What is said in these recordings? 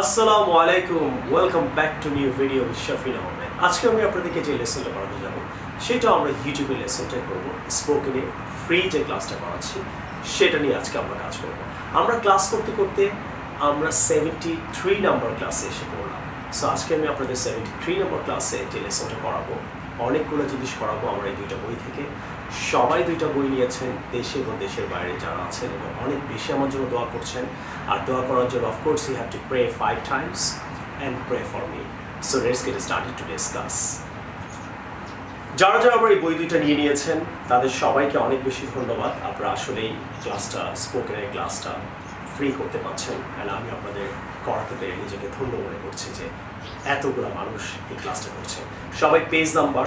আসসালামু আলাইকুম, welcome back to new video with Shafin Ahmed. আজকে আমি আপনাদেরকে যে লেসনটা করাতে যাব সেটা আমরা ইউটিউবে লেসনটা করব। স্পোকেনে ফ্রি যে ক্লাসটা করাচ্ছি সেটা নিয়ে আজকে আমরা কাজ করব। আমরা ক্লাস করতে করতে আমরা 73 নাম্বার ক্লাসে এসে পড়লাম। সো আজকে আমি আপনাদের 73 নাম্বার ক্লাসে যে লেসনটা করাবো, অনেকগুলো জিনিস করাবো আমরা এই দুইটা বই থেকে। সবাই দুইটা বই নিয়েছেন, দেশে এবং দেশের বাইরে যারা আছেন, এবং অনেক বেশি আমার জন্য দোয়া করছেন। আর দোয়া করার জন্য of course you have to pray 5 times and pray for me. So let's get started today's class. যারা যারা আমার এই বই দুইটা নিয়ে নিয়েছেন তাদের সবাইকে অনেক বেশি ধন্যবাদ। আপনারা আসলেই ক্লাসটা, স্পোকেনের ক্লাসটা ফ্রি করতে পারছেন, অ্যান্ড আমি আপনাদের করাতে পেরে নিজেকে ধন্য মনে করছি যে এতগুলো মানুষ এই ক্লাসটা করছে। সবাই পেজ নাম্বার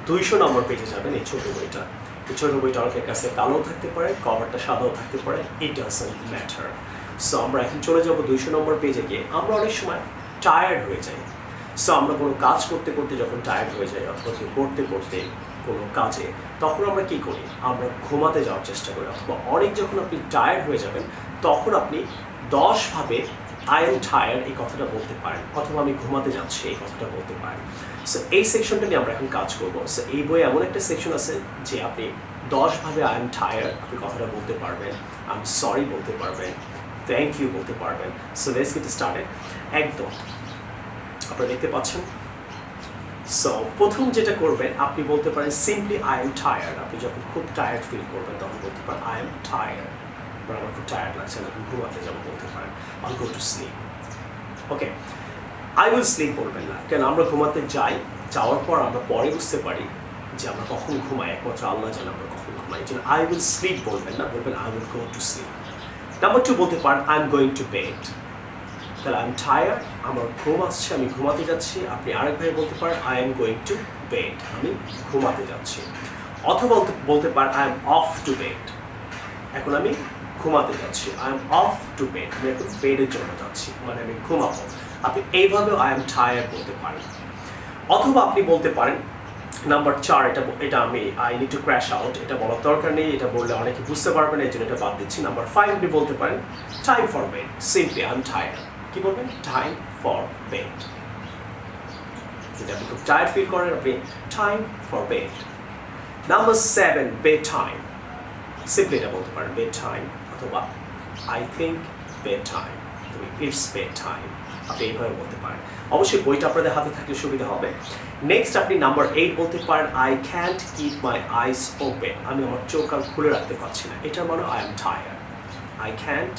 200 নম্বর পেজে যাবেন। এই ছোটো বইটা, এই ছোটো বইটা অনেকের কাছে কালোও থাকতে পারে, কভারটা সাদাও থাকতে পারে, ইট ডাজন্ট ম্যাটার। সো আমরা এখন চলে যাবো 200 নম্বর পেজে গিয়ে। আমরা অনেক সময় টায়ার্ড হয়ে যাই। সো আমরা কোনো কাজ করতে করতে যখন টায়ার্ড হয়ে যাই, অথবা কেউ পড়তে পড়তে কোনো কাজে, তখন আমরা কী করি? আমরা ঘুমাতে যাওয়ার চেষ্টা করি। অথবা অনেক যখন আপনি টায়ার্ড হয়ে যাবেন তখন আপনি 10 ভাবে আই এম টায়ার্ড এই কথাটা বলতে পারেন, অথবা আমি ঘুমাতে যাচ্ছি এই কথাটা বলতে পারেন। সো এই সেকশনটা নিয়ে আমরা এখন কাজ করবো। সো এই বইয়ে এমন একটা সেকশন আছে যে আপনি 10 ভাবে আই এম টায়ার্ড আপনি কথাটা বলতে পারবেন, আই এম সরি বলতে পারবেন, থ্যাংক ইউ বলতে পারবেন। So let's get started. একদম আপনারা দেখতে পাচ্ছেন। সো প্রথম যেটা করবেন, আপনি বলতে পারেন সিম্পলি আই এম টায়ার্ড। আপনি যখন খুব টায়ার্ড ফিল করবেন তখন বলতে পারেন আই এম টায়ার্ড, বা আমার খুব টায়ার্ড লাগছে, আমি ঘুমাতে যাবো বলতে পারেন, I go to sleep. Okay, I will slip বলবেন না, কেন আমরা ঘুমাতে যাই, যাওয়ার পর আমরা পরে বুঝতে পারি যে আমরা কখন ঘুমাই, একমাত্র আল্লাহ জানে আমরা কখন ঘুমাই। এই জন্য আই উইল স্লিপ বলবেন না, বলবেন I will go to sleep. Number 2 বলতে পারেন I am going to bed. তাহলে আই এম টায়ার্ড, আমার ঘুম আসছে, আমি ঘুমাতে যাচ্ছি। আপনি আরেকভাবে বলতে পারেন I am going to bed, আমি ঘুমাতে যাচ্ছি। অথবা বলতে পারেন I am of to bed, এখন আমি ঘুমাতে যাচ্ছি। I am of to bed, আমি এখন বেডের জন্য যাচ্ছি, মানে আমি ঘুমাবো। আপনি এইভাবেও আই এম টায়ার্ড বলতে পারেন। অথবা আপনি বলতে পারেন নাম্বার 4, এটা আমি I need to crash out, এটা বলার দরকার নেই, এটা বললে অনেকে বুঝতে পারবেন, এই জন্য এটা বাদ দিচ্ছি। নাম্বার 5 আপনি বলতে পারেন time for bed, simply I am tired. কি বলবেন? Time for bed. যদি আপনি খুব টায়ার্ড ফিল করেন, আপনি time for bed. Number 7 bed time, simply এটা বলতে পারেন বেড টাইম, অথবা I think bed time, it's bed time, আপনি এইভাবে বলতে পারেন। অবশ্যই বইটা আপনাদের হাতে থাকলে সুবিধা হবে। নেক্সট আপনি নাম্বার 8 বলতে পারেন I can't keep my eyes open, আমি আমার চোখ আর খুলে রাখতে পারছি না। এটার মানে I am tired. I can't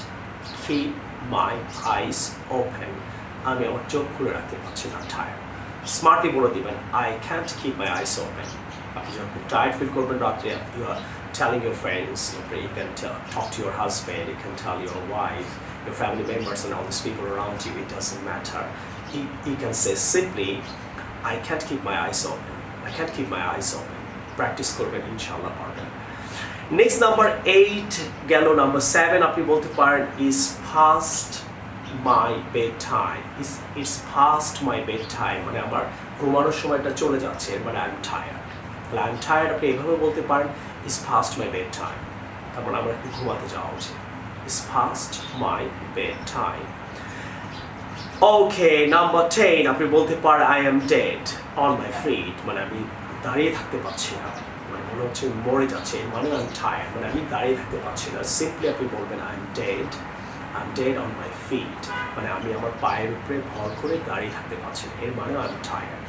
keep my eyes open, আমি আমার চোখ খুলে রাখতে পারছি না, টায়ার্ড। স্মার্টলি বলে দিবেন I can't keep my eyes open. আপনি যখন খুব টায়ার্ড ফিল করবেন রাত্রে, you are telling your friends, you can talk to your husband, you can tell your wife, your family members and all these people around you, it doesn't matter. You can say simply, I can't keep my eyes open. I can't keep my eyes open. Practice করবেন, ইনশাআল্লাহ পারবেন। Next number 8 গেল। Number 7 আপনি বলতে পারেন is past my bedtime. It's past my bedtime, মানে আমার ঘুমানোর সময়টা চলে যাচ্ছে, মানে I'm tired. তাহলে I'm tired আপনি এইভাবে বলতে পারেন is past my bedtime, তার মানে আমার একটু ঘুমাতে যাওয়া উচিত। is past my bedtime. Okay, number 10 আপনি বলতে পারেন I am dead on my feet, মানে আমি দাঁড়িয়ে থাকতে পারছি না, মানে মনে হচ্ছে মরে যাচ্ছে, মানে I'm tired, মানে আমি দাঁড়িয়ে থাকতে পারছি না। সিম্পলি আপনি বলবেন I'm dead on my feet, মানে আমি আমার পায়ের উপরে ভর করে দাঁড়িয়ে থাকতে পারছি না, এর মানে I'm tired.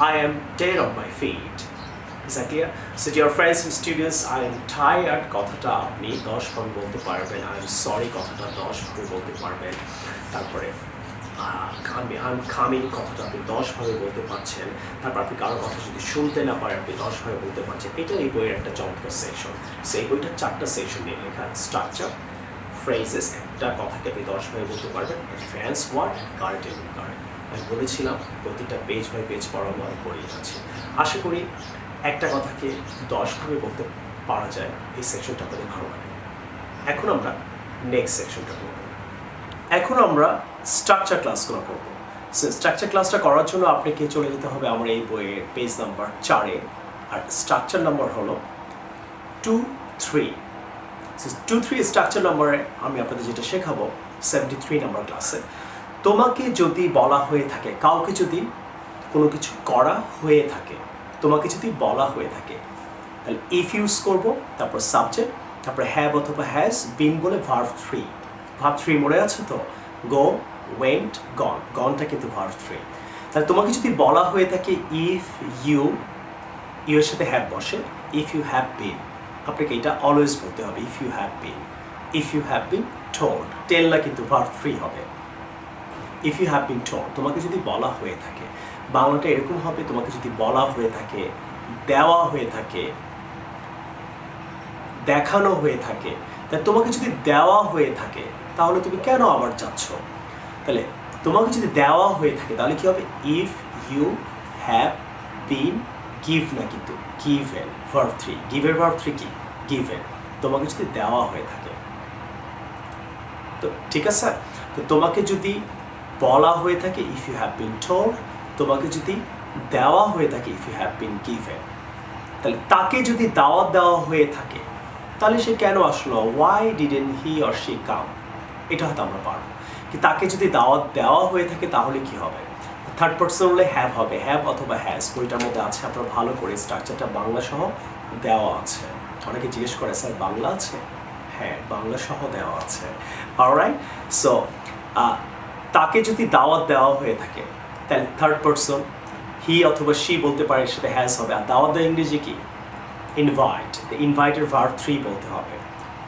I am dead on my feet. Is that clear? So dear friends and students, I am tired কথাটা আপনি 10 ভাবে বলতে পারবেন। I am sorry কথাটা 10 ভাবে বলতে পারবেন। তারপরে I'm coming কথাটা আপনি 10 ভাবে বলতে পারছেন। তারপর আপনি কারো কথা যদি শুনতে না পারেন আপনি 10 ভাবে বলতে পারছেন। এটা এই বইয়ের একটা চমৎকার সেকশন। সেই বইটা 4টা সেকশন নিয়ে লেখা, স্ট্রাকচার, ফ্রেজেস, একটা কথাকে আপনি 10 ভাবে বলতে পারবেন, অ্যাডভান্স ওয়ার্ড, কারেন্ট এবং কারেন্ট। আমি বলেছিলাম প্রতিটা পেজ বাই পেজ পড়াবো, আমি পড়িয়ে যাচ্ছি। আশা করি একটা কথাকে 10 ভাবে বলতে পারা যায়। এই সেকশনটা আপনাদের ভালো লাগে। এখন আমরা নেক্সট সেকশনটা করব। এখন আমরা স্ট্রাকচার ক্লাসগুলো করব। সো স্ট্রাকচার ক্লাসটা করার জন্য আপনাকে চলে যেতে হবে আমার এই বইয়ের পেজ নাম্বার 4-এ, আর স্ট্রাকচার নাম্বার হলো 2, 3। সো 2, 3 স্ট্রাকচার নাম্বারে আমি আপনাদের যেটা শেখাবো 73 নাম্বার ক্লাসে, তোমাকে যদি বলা হয়ে থাকে, কাউকে যদি কোনো কিছু করা হয়ে থাকে, তোমাকে যদি বলা হয়ে থাকে, তাহলে ইফ ইউজ করব, তারপর সাবজেক্ট, তারপরে হ্যাভ অথবা হ্যাজ, বিন বলে ভার্ব 3। ভার্ব 3 মনে আছে তো? গো, ওয়েন্ট, গন। গনটা কিন্তু ভার্ব 3। তাহলে তোমাকে যদি বলা হয়ে থাকে ইফ ইউ, ইউ এর সাথে হ্যাভ বসে, ইফ ইউ হ্যাভ বিন, আপনাকে এটা অলওয়েজ বলতে হবে if you have been. If you have been told, tell না কিন্তু ভার্ব 3 হবে। If you have been told, তোমাকে যদি বলা হয়ে থাকে, বাংলাটা এরকম হবে, তোমাকে যদি বলা হয়ে থাকে, দেওয়া হয়ে থাকে, দেখানো হয়ে থাকে। তাই তোমাকে যদি দেওয়া হয়ে থাকে তাহলে তুমি কেন আবার যাচ্ছ? তাহলে তোমাকে যদি দেওয়া হয়ে থাকে তাহলে কি হবে? If you have been give, না কিন্তু গিভেন, ভার্ব 3। গিভের ভার্ব 3 কি? গিভেন। তোমাকে যদি দেওয়া হয়ে থাকে, তো ঠিক আছে। তো তোমাকে যদি বলা হয়ে থাকে if you have been told, তোমাকে যদি দেওয়া হয়ে থাকে if you have been given. তাহলে তাকে যদি দাওয়াত দেওয়া হয়ে থাকে তাহলে সে কেন আসলো? Why didn't he or she come? এটা হয়তো আমরা পারবো। কি তাকে যদি দাওয়াত দেওয়া হয়ে থাকে তাহলে কি হবে? থার্ড পারসন হলে হ্যাভ হবে, হ্যাভ অথবা হ্যাজ। বইটার মধ্যে আছে, আপনার ভালো করে স্ট্রাকচারটা বাংলা সহ দেওয়া আছে। অনেকে জিজ্ঞেস করে স্যার বাংলা আছে? হ্যাঁ, বাংলা সহ দেওয়া আছে। অলরাইট, সো তাকে যদি দাওয়াত দেওয়া হয়ে থাকে তাহলে থার্ড পারসন হি অথবা শি বলতে পারে, সেটা হ্যাজ হবে। আর দাওয়াত দেওয়া ইংরেজি কি? ইনভাইট। ইনভাইটের ভার্ব 3 বলতে হবে।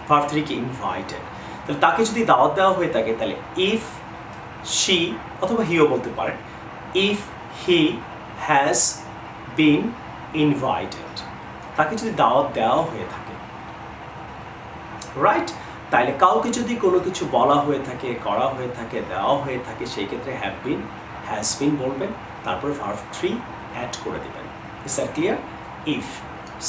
ভার্ব 3 কি? ইনভাইটেড। তাহলে তাকে যদি দাওয়াত দেওয়া হয়ে থাকে তাহলে ইফ শি অথবা হিও বলতে পারেন, if he has been invited. তাকে যদি দাওয়াত দেওয়া হয়ে থাকে, রাইট? তাইলে কাউকে যদি কোনো কিছু বলা হয়ে থাকে, করা হয়ে থাকে, দেওয়া হয়ে থাকে, সেই ক্ষেত্রে হ্যাভ বিন, হ্যাজ বিন বলবেন, তারপর ভার্ব 3 অ্যাড করে দেবেন। Is that clear? If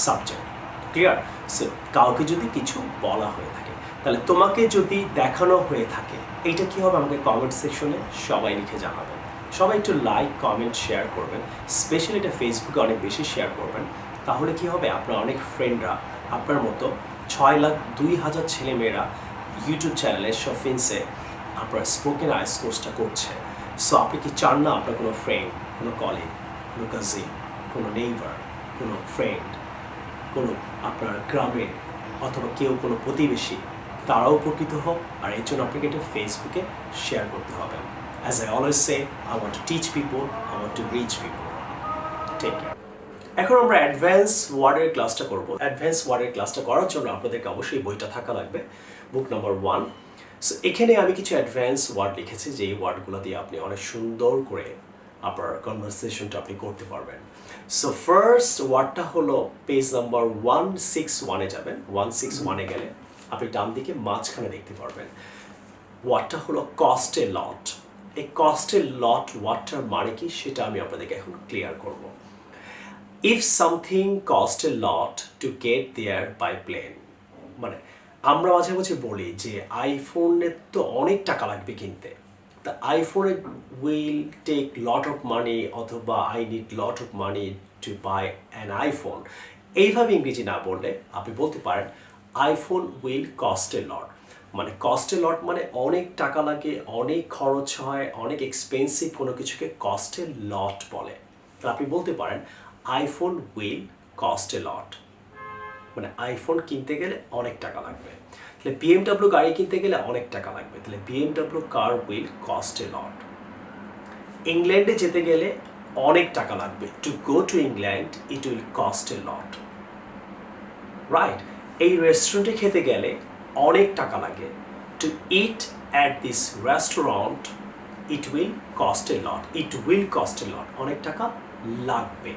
subject, clear? So কাউকে যদি কিছু বলা হয়ে থাকে, তাহলে তোমাকে যদি দেখানো হয়ে থাকে, এইটা কি হবে? আমাকে কমেন্ট সেকশনে সবাই লিখে জানাবেন। সবাই একটু লাইক, কমেন্ট, শেয়ার করবেন। স্পেশালি এটা ফেসবুকে অনেক বেশি শেয়ার করবেন। তাহলে কি হবে? আপনার অনেক ফ্রেন্ডরা আপনার মতো 6,02,000 ছেলেমেয়েরা ইউটিউব চ্যানেলে শফিন্সে আপনার স্পোকেন আইএলটিএস কোর্সটা করছে। সো আপনি কি চান না আপনার কোনো ফ্রেন্ড, কোনো কলিগ, কোনো কাজিন, কোনো নেইবার, কোনো ফ্রেন্ড, কোনো আপনার গ্রামের অথবা কেউ কোনো প্রতিবেশী তারাও উপকৃত হোক? আর এর জন্য আপনাকে এটা ফেসবুকে শেয়ার করতে হবে। As I always say, I want to teach people, I want to reach people. Take care. এখন আমরা অ্যাডভান্স ওয়ার্ডের ক্লাসটা করব। অ্যাডভান্স ওয়ার্ডের ক্লাসটা করার জন্য আপনাদেরকে অবশ্যই বইটা থাকা লাগবে, বুক নাম্বার 1। সো এখানে আমি কিছু অ্যাডভান্স ওয়ার্ড লিখেছি, যে এই ওয়ার্ডগুলো দিয়ে আপনি অনেক সুন্দর করে আপনার কনভারসেশনটা আপনি করতে পারবেন। সো ফার্স্ট ওয়ার্ডটা হলো পেজ নাম্বার 161-এ যাবেন। 161-এ গেলে আপনি ডান দিকে মাঝখানে দেখতে পারবেন ওয়ার্ডটা হলো কস্ট এ লট। এই কস্ট এ লট ওয়ার্ডটার মানে কি সেটা আমি আপনাদেরকে এখন ক্লিয়ার করব। If something cost a lot to get there by plane, মানে আমরা মাঝে মাঝে বলি যে আইফোনের তো অনেক টাকা লাগবে কিনতে, তা আইফোনে will take lot of money, অথবা I need lot of money to buy an iPhone. এইভাবে ইংরেজি না বললে আপনি বলতে পারেন iPhone will cost a lot. মানে কস্ট এ লট মানে অনেক টাকা লাগে, অনেক খরচ হয়, অনেক এক্সপেন্সিভ কোনো কিছুকে কস্ট এ লট বলে। তা আপনি বলতে পারেন iPhone will cost a lot, মানে আইফোন কিনতে গেলে অনেক টাকা লাগবে। তাহলে BMW গাড়ি কিনতে গেলে অনেক টাকা লাগবে, তাহলে BMW car will cost a lot. ইংল্যান্ডে যেতে গেলে অনেক টাকা লাগবে, to go to England it will cost a lot, right? এই রেস্টুরেন্টে খেতে গেলে অনেক টাকা লাগে, to eat at this restaurant it will cost a lot. It will cost a lot, অনেক টাকা লাগবে।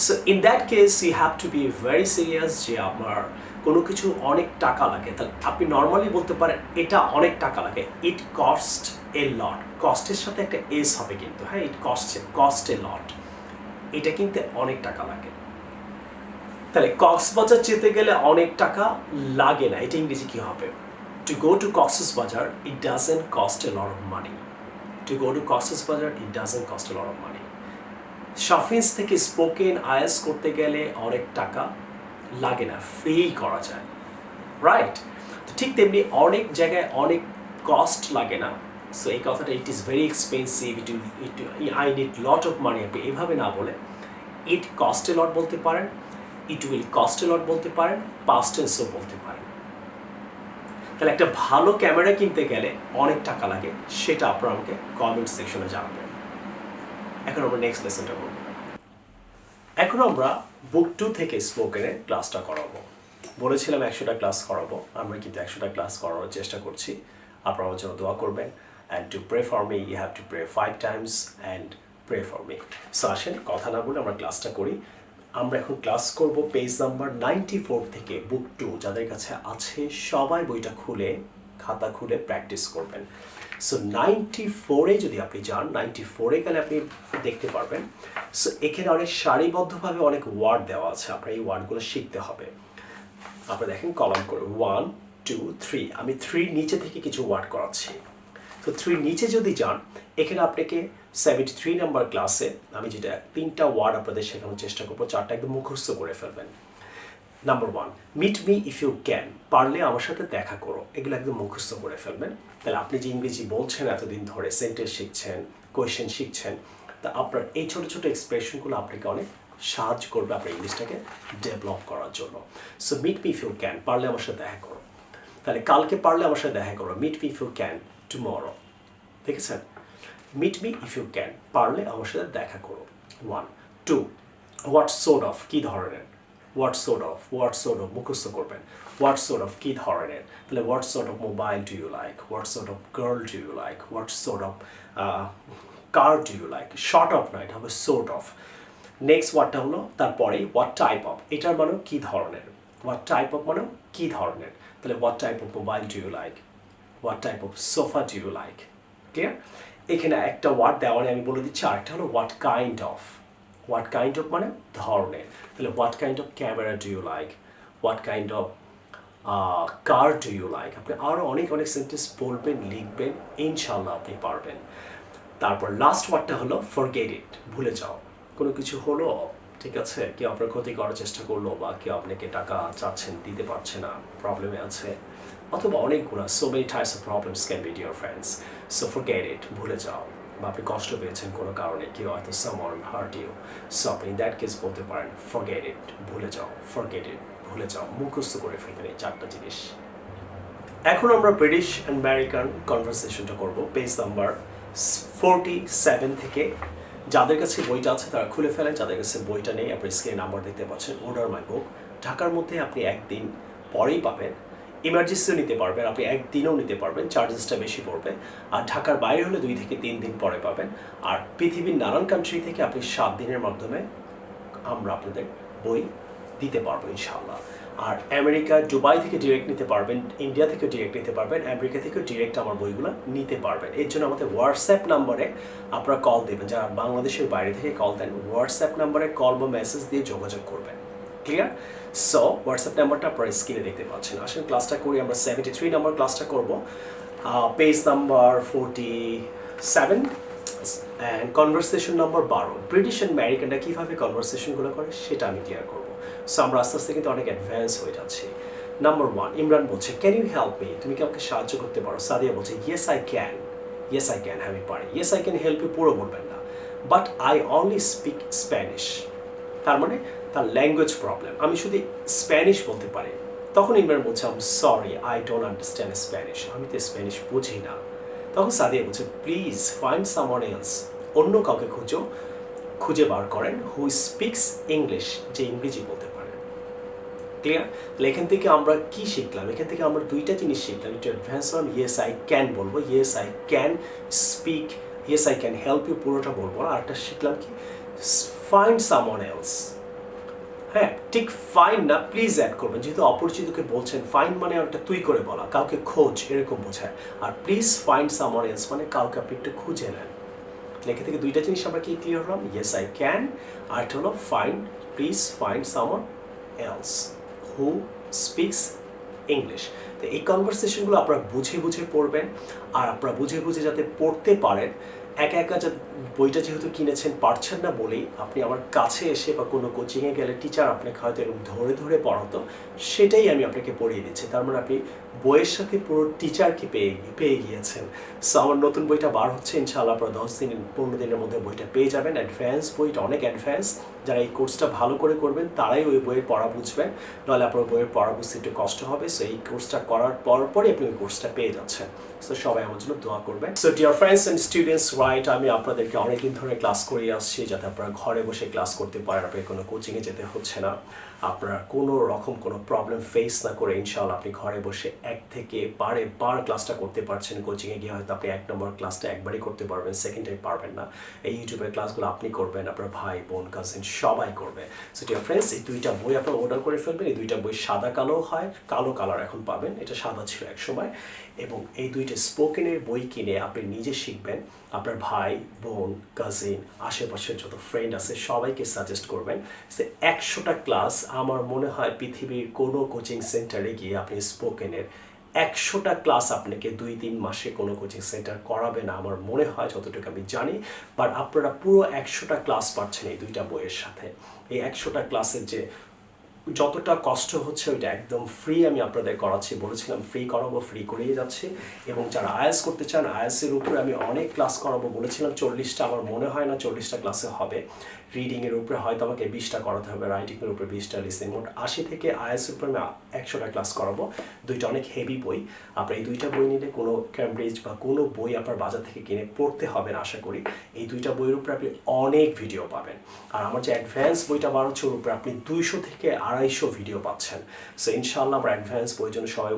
So in that case you have to be very serious, যে আমার কোনো কিছু অনেক টাকা লাগে, তাহলে আপনি নর্মালি বলতে পারেন এটা অনেক টাকা লাগে, ইট কস্ট এ লট। কস্টের সাথে একটা এস হবে কিন্তু, হ্যাঁ, ইট কস্ট এ লট, এটা কিনতে অনেক টাকা লাগে। তাহলে কক্সবাজার যেতে গেলে অনেক টাকা লাগে না, এটা ইংরেজি কি হবে? To go to Cox's Bazar it doesn't cost a lot of money. To go to Cox's Bazar it doesn't cost a lot of money. Shafin's থেকে স্পোকেন আইএলটিএস করতে গেলে অনেক টাকা লাগে না, ফ্রি করা যায়, রাইট? তো ঠিক তেমনি অনেক জায়গায় অনেক কস্ট লাগে না, সো এই কথাটা it is very expensive, I need lot of মানি, আপনি এইভাবে না বলে ইট কস্ট এ লট বলতে পারেন, ইট উইল কস্ট এ লট বলতে পারেন, পাস্ট টেন্সও বলতে পারেন। তাহলে একটা ভালো ক্যামেরা কিনতে গেলে অনেক টাকা লাগে, সেটা আপনারা আমাকে কমেন্ট সেকশনে জানাবেন। এখন আমরা নেক্সট লেসনটা করব। এখন আমরা বুক 2 থেকে স্পোকেনের ক্লাসটা করাবো। বলেছিলাম 100টা ক্লাস করাবো, আমরা কিন্তু 100টা ক্লাস করানোর চেষ্টা করছি। আপনারা আমার জন্য দোয়া করবেন, and to pray for me you have to pray 5 times and pray for me. So আসেন কথা না বলে আমরা ক্লাসটা করি। আমরা এখন ক্লাস করব পেজ নাম্বার 94 থেকে বুক 2। যাদের কাছে আছে সবাই বইটা খুলে খাতা খুলে প্র্যাকটিস করবেন। সো 94-এ যদি আপনি যান, 94-এ গেলে আপনি দেখতে পারবেন সো এখানে অনেক সারিবদ্ধভাবে অনেক ওয়ার্ড দেওয়া আছে, আপনার এই ওয়ার্ডগুলো শিখতে হবে। আপনারা দেখেন কলম করে 1 2 3, আমি 3 নিচে থেকে কিছু ওয়ার্ড করাচ্ছি। তো 3 নিচে যদি যান, এখানে আপনাকে 73 নাম্বার ক্লাসে আমি যেটা 3টা ওয়ার্ড আপনাদের শেখানোর চেষ্টা করবো, 4টা একদম মুখস্থ করে ফেলবেন। Number 1, meet me if you can, পারলে আমার সাথে দেখা করো, এগুলো একদম মুখস্থ করে ফেলবেন। তাহলে আপনি যে ইংরেজি বলছেন এতদিন ধরে, সেন্টেন্স শিখছেন, কোয়েশ্চেন শিখছেন, তা আপনার এই ছোটো ছোটো এক্সপ্রেশনগুলো আপনাকে অনেক সাহায্য করবে আপনার ইংলিশটাকে ডেভেলপ করার জন্য। So meet me if you can, পারলে আমার সাথে দেখা করো। তাহলে কালকে পারলে আমার সাথে দেখা করো, meet me if you can tomorrow. দেখেছেন? Meet me if you can, পারলে আমার সাথে দেখা করো। 1 2, হোয়াট সোর্ট অফ, কী ধরনের, হোয়াট সোর্ট অফ মুখস্থ করবেন। হোয়াট সোর্ট অফ কী ধরনের, তাহলে what sort of mobile do you like, what sort of girl do you like, what sort of car do you like, short of নয়, এটা হবে সোর্ট অফ। নেক্সট ওয়ার্ডটা হলো তারপরে হোয়াট টাইপ অফ, এটার মানেও কী ধরনের, হোয়াট টাইপ অফ মানেও কী ধরনের, তাহলে what type of mobile do you like, what type of sofa do you like. Clear? এখানে একটা ওয়ার্ড দেওয়া নেই, আমি বলে দিচ্ছি। আরেকটা হলো what kind of, what kind of মানে ধরনের, তাহলে what kind of camera do you like, what kind of car do you like. আপনি আরও অনেক অনেক সেন্টেন্স বলবেন, লিখবেন, ইনশাল্লাহ আপনি পারবেন। তারপর লাস্ট ওয়ার্ডটা হলো ফরগেট ইট, ভুলে যাও। কোনো কিছু হলো, ঠিক আছে, কেউ আপনার ক্ষতি করার চেষ্টা করলো, বা কেউ আপনাকে টাকা চাচ্ছেন দিতে পারছে না, প্রবলেমে আছে, অথবা অনেকগুলো so many types of problems can be dear friends. So forget it, ভুলে যাও। বা আপনি কষ্ট পেয়েছেন কোনো কারণে, কেউ হয়তো সামওয়ান হার্ট ইউ, সো আপনি ইন দ্যাট কেস বলতে পারেন ফরগেট ইট, ভুলে যাও, ফরগেট ইট, ভুলে যাও। মুখস্থ করে ফেলবেন এই 4টা জিনিস। এখন আমরা ব্রিটিশ আমেরিকান কনভারসেশনটা করব পেজ নাম্বার 47 থেকে। যাদের কাছে বইটা আছে তারা খুলে ফেলেন, যাদের কাছে বইটা নেই আপনি স্ক্রিনে নাম্বার দেখতে পাচ্ছেন, অর্ডার মাই বুক। ঢাকার মধ্যে আপনি একদিন পরেই পাবেন, ইমার্জেন্সিও নিতে পারবেন, আপনি একদিনও নিতে পারবেন, চার্জেসটা বেশি পড়বে। আর ঢাকার বাইরে হলে 2 থেকে 3 দিন পরে পাবেন। আর পৃথিবীর নানান কান্ট্রি থেকে আপনি 7 দিনের মাধ্যমে আমরা আপনাদের বই দিতে পারবো ইনশাআল্লাহ। আর আমেরিকা, দুবাই থেকে ডিরেক্ট নিতে পারবেন, ইন্ডিয়া থেকেও ডিরেক্ট নিতে পারবেন, আমেরিকা থেকেও ডিরেক্ট আমার বইগুলো নিতে পারবেন। এর জন্য আমাদের হোয়াটসঅ্যাপ নাম্বারে আপনারা কল দেবেন, যারা বাংলাদেশের বাইরে থেকে কল দেন, হোয়াটসঅ্যাপ নাম্বারে কল বা মেসেজ দিয়ে যোগাযোগ করবেন। ক্লিয়ার? সো হোয়াটসঅ্যাপ নাম্বারটা আপনারা স্ক্রিনে দেখতে পাচ্ছেন। আসেন ক্লাসটা করি। আমরা 73 নাম্বার ক্লাসটা করব, page number 47 and conversation number 12। British and আমেরিকানরা কীভাবে কনভারসেশনগুলো করে সেটা আমি ক্লিয়ার করব। সো আমরা আস্তে আস্তে কিন্তু অনেক অ্যাডভান্স হয়ে যাচ্ছি। নাম্বার 1, ইমরান বলছে ক্যান ইউ হেল্প মি, তুমি কি আমাকে সাহায্য করতে পারো? সাদিয়া বলছে yes I can, yes I can, আমি পারি। Yes I can help you পুরো বলবেন না, but I only speak Spanish. তার মানে তার ল্যাঙ্গুয়েজ প্রবলেম, আমি শুধু স্প্যানিশ বলতে পারি। তখন ইমরান বলছে I am sorry I don't understand Spanish, আমি তো স্প্যানিশ বুঝি না। তখন সাদিয়া বলছে প্লিজ ফাইন্ড সামওয়ান এলস, অন্য কাউকে খুঁজে বার করেন হু স্পিক্স ইংলিশ, যে ইংরেজি বলতে পারেন। ক্লিয়ার? তাহলে এখান থেকে আমরা কি শিখলাম? এখান থেকে আমরা 2টা জিনিস শিখলাম। একটু অ্যাডভান্স হলাম, ইয়েস আই ক্যান বলবো, yes I can speak, yes I can help you পুরোটা বলবো। আর একটা শিখলাম কি, ফাইন্ড সামওয়ান এলস। হ্যাঁ, ঠিক ফাইন্ড না, প্লিজ অ্যাড করবেন, যেহেতু অপরিচিতকে বলছেন। ফাইন্ড মানে একটা তুই করে বলা, কাউকে খোঁজ, এরকম বোঝায়। আর প্লিজ ফাইন্ড সামওয়ান এলস মানে কাউকে আপনি একটু খুঁজে নেন। লেখা থেকে 2টা জিনিস আমরা কি ক্লিয়ার হলাম, ইয়েস আই ক্যান, আর একটা হলো find, please find someone else who speaks English. তো এই কনভারসেশনগুলো আপনারা বুঝে বুঝে পড়বেন, আর আপনারা বুঝে বুঝে যাতে পড়তে পারেন একা একা বইটা যেহেতু কিনেছেন পারছেন না বলেই আপনি আমার কাছে এসে বা কোনো কোচিংয়ে গেলে টিচার আপনাকে হয়তো এরকম ধরে ধরে পড়াতো, সেটাই আমি আপনাকে পড়িয়ে দিচ্ছি। তার মানে আপনি বইয়ের সাথে পুরো টিচারকে পেয়ে গিয়েছেন। সো আমার নতুন বইটা বার হচ্ছে, ইনশাআল্লাহ আপনারা 10-15 দিনের মধ্যে বইটা পেয়ে যাবেন। অ্যাডভান্স বইটা অনেক অ্যাডভান্স, যারা এই কোর্সটা ভালো করে করবেন তারাই ওই বইয়ের পড়া বুঝবেন, নাহলে আপনার বইয়ের পড়া বুঝতে একটু কষ্ট হবে। সো এই কোর্সটা করার পরই আপনি ওই কোর্সটা পেয়ে যাচ্ছেন। সো সবাই আমার জন্য দোয়া করবেন। So dear friends and students, right, আমি আপনাদেরকে অনেকদিন ধরে ক্লাস করিয়ে আসছি যাতে আপনারা ঘরে বসে ক্লাস করতে পারেন, আপনাকে কোনো কোচিংয়ে যেতে হচ্ছে না, আপনারা কোনো রকম কোনো প্রবলেম ফেস না করে ইনশাআল্লাহ আপনি ঘরে বসে এক থেকে বার ক্লাসটা করতে পারছেন। কোচিংয়ে গিয়ে হয়তো আপনি 1 নম্বর ক্লাসটা একবারই করতে পারবেন, সেকেন্ড টাইম পারবেন না। এই ইউটিউবের ক্লাসগুলো আপনি করবেন, আপনার ভাই বোন কাজিন সবাই করবে। সো ডিয়ার ফ্রেন্ডস, এই 2টা বই আপনারা অর্ডার করে ফেলবেন। এই 2টা বই সাদা কালো হয়, কালো কালার এখন পাবেন, এটা সাদা ছিল এক সময়। এবং এই 2টা স্পোকেনের বই কিনে আপনি নিজে শিখবেন, আপনার ভাই বোন কাজিন আশেপাশের যত ফ্রেন্ড আছে সবাইকে সাজেস্ট করবেন। সে 100টা ক্লাস আমার মনে হয় পৃথিবীর কোনো কোচিং সেন্টারে গিয়ে আপনি স্পোকেনের 100টা ক্লাস আপনাকে 2-3 মাসে কোনো কোচিং সেন্টার করাবে না আমার মনে হয়, যতটুকু আমি জানি। বাট আপনারা পুরো 100টা ক্লাস পাচ্ছেন এই 2টা বইয়ের সাথে। এই 100টা ক্লাসের যে যতটা কষ্ট হচ্ছে ওইটা একদম ফ্রি আমি আপনাদের করাচ্ছি, বলেছিলাম ফ্রি করাবো, ফ্রি করিয়ে যাচ্ছি। এবং যারা আইএলটিএস করতে চান, আইএলটিএসের উপরে আমি অনেক ক্লাস করাবো বলেছিলাম, 40টা, আমার মনে হয় না 40টা ক্লাসে হবে। রিডিংয়ের উপরে হয়তো আমাকে 20টা করাতে হবে, রাইটিংয়ের উপরে 20টা, লিসেনিং, মোট 80 থেকে আইএলটিএসের উপরে আমি 100টা ক্লাস করাবো। 2টা অনেক হেভি বই, আপনার এই 2টা বই নিলে কোনো ক্যামব্রিজ বা কোনো বই আপনার বাজার থেকে কিনে পড়তে হবে না আশা করি। এই 2টা বইয়ের উপরে আপনি অনেক ভিডিও পাবেন। আর আমার যে অ্যাডভান্স বইটা বার হচ্ছে ওর উপরে আপনি 200 থেকে 250 ভিডিও পাচ্ছেন। সো ইনশাআল্লাহ আমার অ্যাডভান্স বইয়ের জন্য সবাই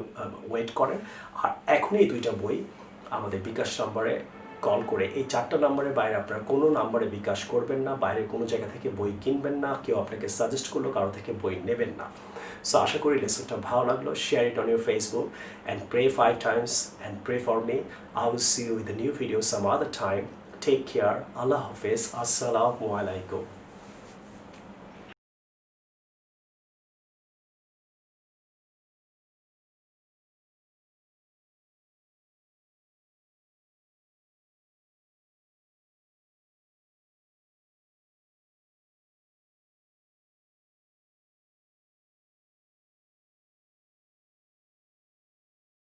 ওয়েট করেন। আর এখনই এই 2টা বই আমাদের বিকাশ নাম্বারে কল করে, এই 4টা নাম্বারের বাইরে আপনারা কোনো নাম্বারে বিকাশ করবেন না, বাইরের কোনো জায়গা থেকে বই কিনবেন না, কেউ আপনাকে সাজেস্ট করলো কারো থেকে বই নেবেন না। সো আশা করি লেসনটা ভালো লাগলো। Share it on your Facebook and pray 5 times and pray for me. I will see you with a new video some other time. Take care. Allah Hafiz. Assalamu alaikum.